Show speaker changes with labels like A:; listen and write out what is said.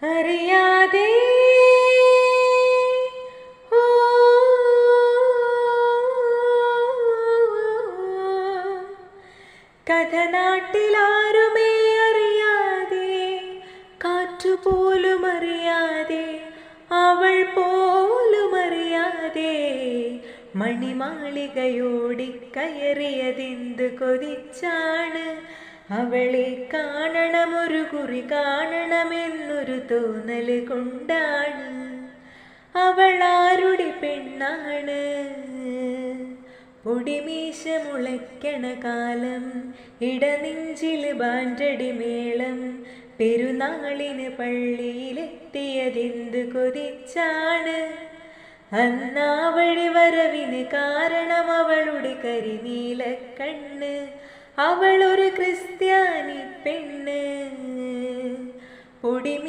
A: അറിയാതെ ഓ കഥ നാട്ടിലാരുമേ അറിയാതെ, കാറ്റുപോലും അറിയാതെ, അവൾ പോലും അറിയാതെ മണിമാളികയോടിക്കയറിയതെന്ത് കൊതിച്ചാണ്. അവളെ കാണണം, ഒരു കുറി കാണണമെന്നൊരു തോന്നല് കൊണ്ടാണ്. അവൾ ആരുടെ പെണ്ണാണ്? പൊടിമീശ മുളയ്ക്കണ കാലം, ഇടനെഞ്ചില് ബാൻഡടി മേളം, പെരുന്നാളിന് പള്ളിയിലെത്തിയതെന്ത് കൊതിച്ചാണ്. അന്നാ വഴി വരവിന് കാരണം അവളുടെ കരിനീല കണ്ണ്. അവളൊരു ക്രിസ്ത്യാനി പെണ്ണ്. പൊടിമീ